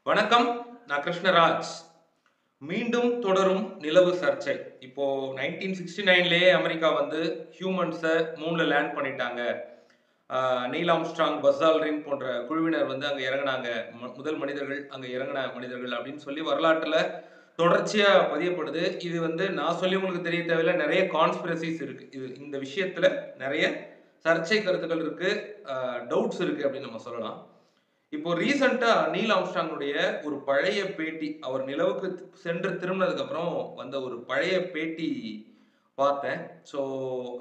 வணக்கம், நான் கிருஷ்ணராஜ். மீண்டும் தொடரும் நிலவு சர்ச்சை. இப்போ 1969லயே அமெரிக்கா வந்து ஹியூமன்ஸை மூன்ல லேண்ட் பண்ணிட்டாங்க. நீல் ஆம்ஸ்ட்ராங், பஸ் ஆல்ட்ரின் போன்ற குழுவினர் வந்து அங்க இறங்குனாங்க. முதல் மனிதர்கள் அங்க இறங்குன மனிதர்கள் அப்படின்னு சொல்லி வரலாற்றுல தொடர்ச்சியா பதியப்படுது. இது வந்து நான் சொல்லி உங்களுக்கு தெரிய தேவையில்ல. நிறைய கான்ஸ்பிரசிஸ் இருக்கு. இந்த விஷயத்துல நிறைய சர்ச்சை கருத்துக்கள் இருக்கு, டவுட்ஸ் இருக்கு அப்படின்னு நம்ம சொல்லலாம். இப்போ ரீசெண்டா நீல் ஆம்ஸ்ட்ராங்குடைய ஒரு பழைய பேட்டி, அவர் நிலவுக்கு சென்று திரும்பினதுக்கு அப்புறம் வந்த ஒரு பழைய பேட்டி பார்த்தேன். ஸோ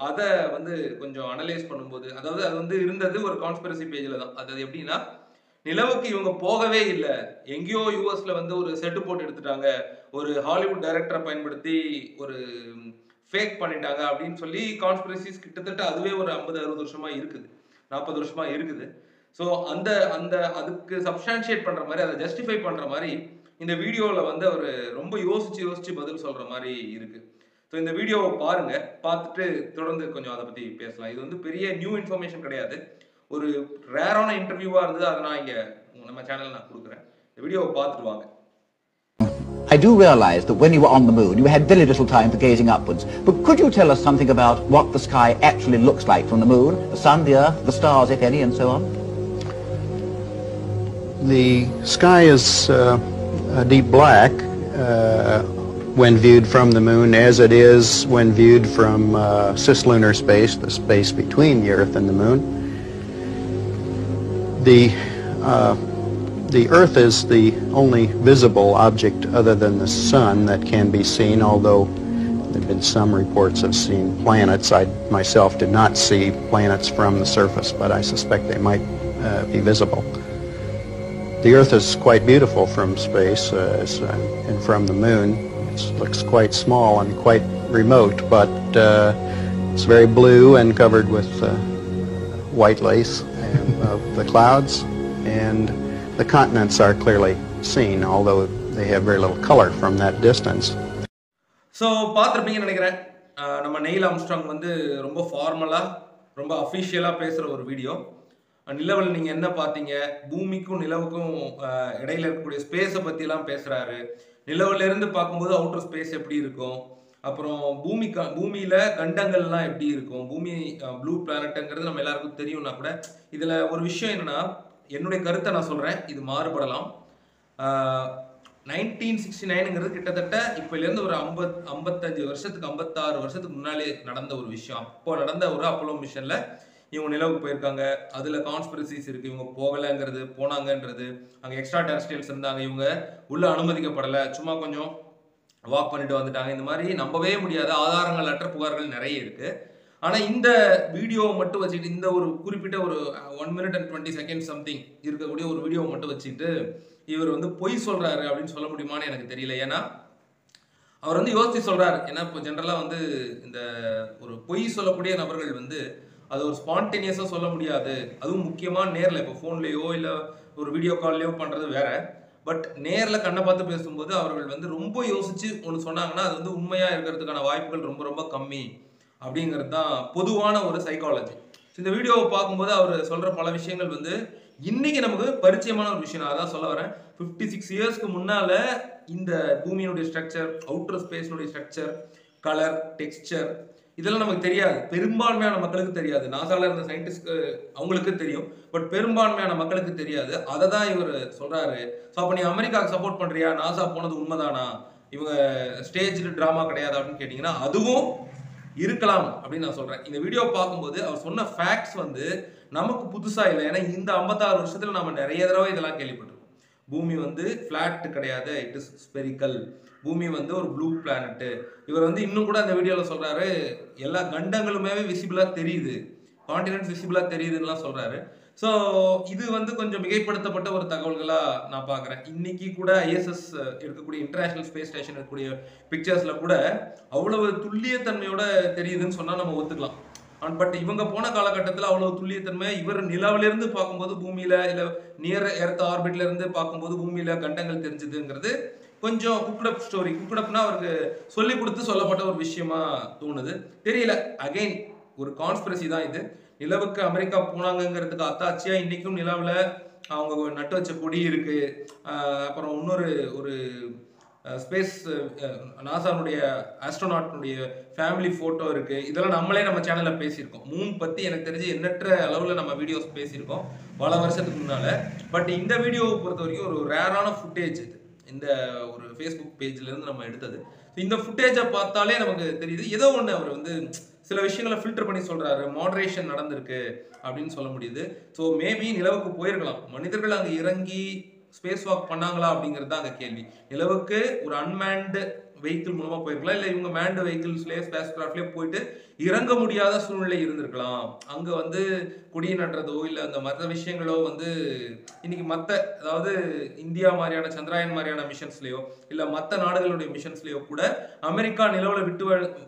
அத வந்து கொஞ்சம் அனலைஸ் பண்ணும்போது, அதாவது அது வந்து இருந்தது ஒரு கான்ஸ்பிரசி பேஜ்ல தான். அது எப்படின்னா, நிலவுக்கு இவங்க போகவே இல்ல. எங்கேயோ யுஎஸ்ல வந்து ஒரு செட்டு போட்டு எடுத்துட்டாங்க. ஒரு ஹாலிவுட் டைரக்டரை பயன்படுத்தி ஒரு ஃபேக் பண்ணிட்டாங்க அப்படின்னு சொல்லி கான்ஸ்பிரசிஸ் கிட்டத்தட்ட அதுவே ஒரு 50, 60 வருஷமா இருக்குது. 40 வருஷமா இருக்குது. ஸோ அந்த அந்த அதுக்கு சப்ஸ்டான்ஷியேட் பண்ற மாதிரி, அதை ஜஸ்டிஃபை பண்ற மாதிரி இந்த வீடியோல வந்து அவரு ரொம்ப யோசிச்சு யோசிச்சு பதில் சொல்ற மாதிரி இருக்கு. ஸோ இந்த வீடியோவை பாருங்க, பார்த்துட்டு தொடர்ந்து கொஞ்சம் அதை பத்தி பேசலாம். இது வந்து பெரிய நியூ இன்ஃபர்மேஷன் கிடையாது. ஒரு ரேரான இன்டர்வியூவா இருந்தது, அதை நான் இங்க நம்ம சேனல்ல நான் கொடுக்குறேன். இந்த வீடியோவை பார்த்துட்டு வாங்க. I do realize that when you were on the moon, you had very little time for gazing upwards. But could you tell us something about what the sky actually looks like from the moon, the sun, the earth, the stars, if any, and so on? The sky is a deep black when viewed from the moon, as it is when viewed from cislunar space, the space between the Earth and the moon. The Earth is the only visible object other than the sun that can be seen, although there have been some reports of seeing planets. I myself did not see planets from the surface, but I suspect they might be visible. The Earth is quite beautiful from space and from the moon. It looks quite small and quite remote, but it's very blue and covered with white lace of the clouds, and the continents are clearly seen, although they have very little color from that distance. So பார்த்துருப்பீங்கன்னு நினைக்கிறேன். நம்ம Neil Armstrong வந்து ரொம்ப ஃபார்மலாக, ரொம்ப அஃபிஷியலாக பேசுகிற ஒரு video. நிலவில் நீங்கள் என்ன பார்த்தீங்க, பூமிக்கும் நிலவுக்கும் இடையில இருக்கக்கூடிய ஸ்பேஸை பற்றிலாம் பேசுகிறாரு. நிலவுலேருந்து பார்க்கும்போது அவுட்டர் ஸ்பேஸ் எப்படி இருக்கும், அப்புறம் பூமியில் கண்டங்கள்லாம் எப்படி இருக்கும், பூமி ப்ளூ பிளானட்டுங்கிறது நம்ம எல்லாருக்கும் தெரியும்னா கூட, இதில் ஒரு விஷயம் என்னென்னா, என்னுடைய கருத்தை நான் சொல்கிறேன், இது மாறுபடலாம். 1969ங்கிறது கிட்டத்தட்ட இப்போலேருந்து ஒரு 55 வருஷத்துக்கு 56 வருஷத்துக்கு முன்னாலே நடந்த ஒரு விஷயம். அப்போ நடந்த ஒரு அப்போலோ மிஷனில் இவங்க நிலவுக்கு போயிருக்காங்க. அதில் கான்ஸ்பிரசிஸ் இருக்குது. இவங்க போகலைங்கிறது, போனாங்கன்றது, அங்கே எக்ஸ்ட்ரா டெரஸ்ட்ரியல்ஸ் இருந்தாங்க, இவங்க உள்ளே அனுமதிக்கப்படலை, சும்மா கொஞ்சம் வாக் பண்ணிட்டு வந்துட்டாங்க. இந்த மாதிரி நம்பவே முடியாத ஆதாரங்கள் அற்ற புகார்கள் நிறைய இருக்குது. ஆனால் இந்த வீடியோவை மட்டும் வச்சுக்கிட்டு, இந்த ஒரு குறிப்பிட்ட ஒரு 1 minute and 20 seconds சம்திங் இருக்கக்கூடிய ஒரு வீடியோவை மட்டும் வச்சுக்கிட்டு இவர் வந்து பொய் சொல்கிறாரு அப்படின்னு சொல்ல முடியுமான்னு எனக்கு தெரியல. ஏன்னா அவர் வந்து யோசிச்சு சொல்கிறாரு. ஏன்னா இப்போ ஜென்ரலாக வந்து இந்த ஒரு பொய் சொல்லக்கூடிய நபர்கள் வந்து அது ஒரு ஸ்பான்டேனியஸாக சொல்ல முடியாது. அதுவும் முக்கியமாக நேரில், இப்போ ஃபோன்லேயோ இல்லை ஒரு வீடியோ கால்லையோ பண்ணுறது வேற. பட் நேரில் கண்ணை பார்த்து பேசும்போது அவர்கள் வந்து ரொம்ப யோசிச்சு ஒன்று சொன்னாங்கன்னா அது வந்து உண்மையாக இருக்கிறதுக்கான வாய்ப்புகள் ரொம்ப ரொம்ப கம்மி அப்படிங்கிறது தான் பொதுவான ஒரு சைக்காலஜி. இந்த வீடியோவை பார்க்கும்போது அவர் சொல்கிற பல விஷயங்கள் வந்து இன்னைக்கு நமக்கு பரிச்சயமான ஒரு விஷயம். நான் அதான் சொல்ல வரேன். 56 இயர்ஸ்க்கு முன்னால இந்த பூமியினுடைய ஸ்ட்ரக்சர், அவுட்டர் ஸ்பேஸ்னுடைய ஸ்ட்ரக்சர், கலர், டெக்ஸ்சர் இதெல்லாம் நமக்கு தெரியாது. பெரும்பான்மையான மக்களுக்கு தெரியாது. நாசால இருந்த சயின்டிஸ்ட் அவங்களுக்கு தெரியும், பட் பெரும்பான்மையான மக்களுக்கு தெரியாது. அதை தான் இவர் சொல்றாரு. ஸோ அப்போ நீ அமெரிக்காவுக்கு சப்போர்ட் பண்றியா, நாசா போனது உண்மைதானா, இவங்க ஸ்டேஜ்டு டிராமா கிடையாது அப்படின்னு கேட்டிங்கன்னா அதுவும் இருக்கலாம் அப்படின்னு நான் சொல்றேன். இந்த வீடியோ பார்க்கும்போது அவர் சொன்ன ஃபேக்ட்ஸ் வந்து நமக்கு புதுசா இல்லை. ஏன்னா இந்த 56 வருஷத்துல நம்ம நிறைய தடவை இதெல்லாம் கேள்விப்பட்டிருக்கோம். பூமி வந்து ஃபிளாட் கிடையாது, இட் இஸ் ஸ்பெரிக்கல். பூமி வந்து ஒரு ப்ளூ பிளானட். இவர் வந்து இன்னும் கூட அந்த வீடியோவில் சொல்றாரு, எல்லா கண்டங்களுமே விசிபிளா தெரியுது, கான்டினென்ட்ஸ் விசிபிளா தெரியுதுன்னு சொல்றாரு. ஸோ இது வந்து கொஞ்சம் மிகைப்படுத்தப்பட்ட ஒரு தகவல்களா நான் பார்க்குறேன். இன்னைக்கு கூட ISS இருக்கக்கூடிய இன்டர்நேஷனல் ஸ்பேஸ் ஸ்டேஷன் இருக்கக்கூடிய பிக்சர்ஸ்ல கூட அவ்வளவு துல்லியத்தன்மையோட தெரியுதுன்னு சொன்னா நம்ம ஒத்துக்கலாம். பட் இவங்க போன காலகட்டத்தில் அவ்வளவு துல்லியத்தன்மை, இவர் நிலவிலிருந்து பார்க்கும்போது பூமியில இல்லை நியர் எர்த் ஆர்பிட்ல இருந்து பார்க்கும்போது பூமியில கண்டங்கள் தெரிஞ்சுதுங்கிறது கொஞ்சம் குக்டப் ஸ்டோரி. குக்டப்னா அவருக்கு சொல்லி கொடுத்து சொல்லப்பட்ட ஒரு விஷயமா தோணுது. தெரியல, அகைன் ஒரு கான்ஸ்பிரசி தான் இது. நிலவுக்கு அமெரிக்கா போனாங்கிறதுக்கு அத்தாச்சியா இன்னைக்கும் நிலவுல அவங்க நட்டு வச்ச கொடி இருக்கு. அப்புறம் இன்னொரு ஒரு ஸ்பேஸ் நாசாவுடைய ஆஸ்ட்ரோநாட்னுடைய ஃபேமிலி ஃபோட்டோ இருக்கு. இதெல்லாம் நம்ம சேனல்ல பேசியிருக்கோம். மூன் பத்தி எனக்கு தெரிஞ்சு எண்ணற்ற அளவுல நம்ம வீடியோஸ் பேசியிருக்கோம் பல வருஷத்துக்கு முன்னால. பட் இந்த வீடியோவை பொறுத்த வரைக்கும் ஒரு ரேரான ஃபுட்டேஜ் இது. இந்த ஒரு ஃபேஸ்புக் பேஜ்ல இருந்து நம்ம எடுத்தது. இந்த ஃபுட்டேஜை பார்த்தாலே நமக்கு தெரியுது ஏதோ ஒன்று அவர் வந்து சில விஷயங்களை ஃபில்டர் பண்ணி சொல்றாரு, மாடரேஷன் நடந்திருக்கு அப்படின்னு சொல்ல முடியுது. ஸோ மேபி நிலவுக்கு போயிருக்கலாம். மனிதர்கள் அங்கே இறங்கி ஸ்பேஸ் வாக் பண்ணாங்களா அப்படிங்கிறது தான் அங்கே கேள்வி. நிலவுக்கு ஒரு அன்மேன்டு வெஹிக்கிள் மூலமா போயிருக்கலாம், இல்லை இவங்க மேன்டு வெஹிக்கிள்ஸ்லேயே ஸ்பேஸ் கிராஃப்ட்லேயே போயிட்டு இறங்க முடியாத சூழ்நிலை இருந்திருக்கலாம். அங்கே வந்து கொடி நடுறதோ இல்லை அந்த மற்ற விஷயங்களோ வந்து இன்னைக்கு அதாவது இந்தியா மாதிரியான சந்திராயன் மாதிரியான மிஷன்ஸ்லையோ இல்லை மற்ற நாடுகளுடைய மிஷன்ஸ்லையோ கூட அமெரிக்கா நிலவில்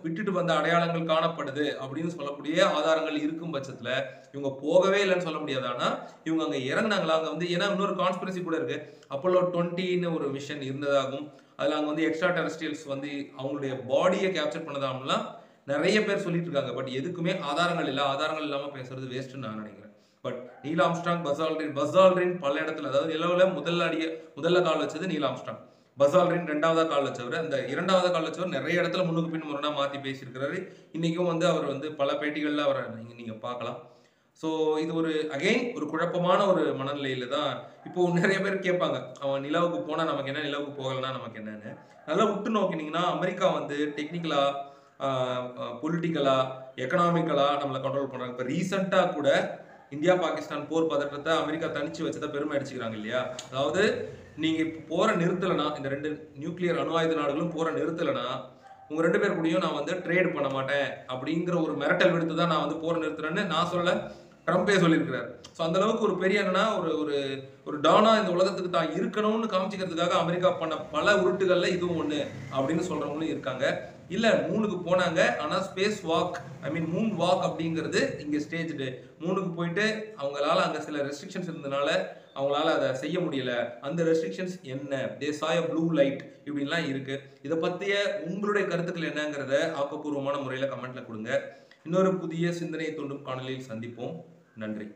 விட்டுட்டு வந்த அடையாளங்கள் காணப்படுது அப்படின்னு சொல்லக்கூடிய ஆதாரங்கள் இருக்கும் பட்சத்தில் இவங்க போகவே இல்லைன்னு சொல்ல முடியாது. ஆனால் இவங்க அங்கே இறங்கினாங்களா அங்கே வந்து, ஏன்னா இன்னொரு கான்ஸ்பிரசி கூட இருக்கு. அப்போலோ 20ன்னு ஒரு மிஷன் இருந்ததாகவும் அதில் அங்கே வந்து எக்ஸ்ட்ரா டெரஸ்ட்ரியல்ஸ் வந்து அவங்களுடைய பாடியை கேப்சர் பண்ணதாகலாம் நிறைய பேர் சொல்லிட்டு இருக்காங்க. பட் எதுக்குமே ஆதாரங்கள் இல்லை. ஆதாரங்கள் இல்லாமல் பேசுறது வேஸ்ட்னு நான் நினைக்கிறேன். But Neil Armstrong, Buzz Aldrin பல இடத்துல, அதாவது நிலவுல முதல்ல கால் வச்சது நீல் ஆம்ஸ்ட்ராங். பஸ் ஆல்ட்ரின் 2வது கால் வச்சவர். அந்த 2வது கால் வச்சவர் நிறைய இடத்துல முன்னுக்கு பின் முரணா மாற்றி பேசியிருக்கிறாரு. இன்னைக்கும் வந்து அவர் வந்து பல பேட்டிகளில் அவரை நீங்க பார்க்கலாம். ஸோ இது ஒரு குழப்பமான ஒரு மனநிலையில தான் இப்போ நிறைய பேர் கேட்பாங்க, அவன் நிலவுக்கு போனா நமக்கு என்ன, நிலவுக்கு போகலன்னா நமக்கு என்னன்னு. நல்லா விட்டு நோக்கினீங்கன்னா அமெரிக்கா வந்து டெக்னிக்கலா, பொலிட்டிக்கலா, எக்கனாமிக்கலா நம்மளை கண்ட்ரோல் பண்றாங்க. இப்போ ரீசெண்டா கூட இந்தியா பாகிஸ்தான் போர் பதற்றத்தை அமெரிக்கா தனிச்சு வச்சதை பெருமை அடிச்சுக்கிறாங்க இல்லையா. அதாவது நீங்க இப்போ போற நிறுத்தலைன்னா, இந்த 2 நியூக்ளியர் அணு ஆயுத நாடுகளும் போற நிறுத்தலைன்னா உங்க 2 பேர் கூடயும் நான் வந்து ட்ரேட் பண்ண மாட்டேன் அப்படிங்கிற ஒரு மிரட்டல் விடுத்து தான் நான் வந்து போர் நிறுத்துறேன்னு நான் சொல்ல, ட்ரம்பே சொல்லியிருக்கிறார். ஸோ அந்த அளவுக்கு ஒரு பெரிய என்னன்னா ஒரு டானா இந்த உலகத்துக்கு தான் இருக்கணும்னு காமிச்சிக்கிறதுக்காக அமெரிக்கா பண்ண பல உருட்டுகள்ல இதுவும் ஒண்ணு அப்படின்னு சொல்றவங்களும் இருக்காங்க. இல்ல மூணுக்கு போனாங்க, ஆனா ஸ்பேஸ் வாக், மூன் வாக் அப்படிங்கிறது இங்க ஸ்டேஜ்டு. மூணுக்கு போயிட்டு அவங்களால அங்க சில ரெஸ்ட்ரிக்ஷன்ஸ் இருந்ததுனால அவங்களால அதை செய்ய முடியல. அந்த ரெஸ்ட்ரிக்ஷன்ஸ் என்ன, தே சாய் ப்ளூ லைட் இப்படின்லாம் இருக்கு. இதை பத்திய உங்களுடைய கருத்துக்கள் என்னங்கிறத ஆக்கப்பூர்வமான முறையில கமெண்ட்ல கொடுங்க. இன்னொரு புதிய சிந்தனை தூண்டும் காணொலியில் சந்திப்போம். நன்றி.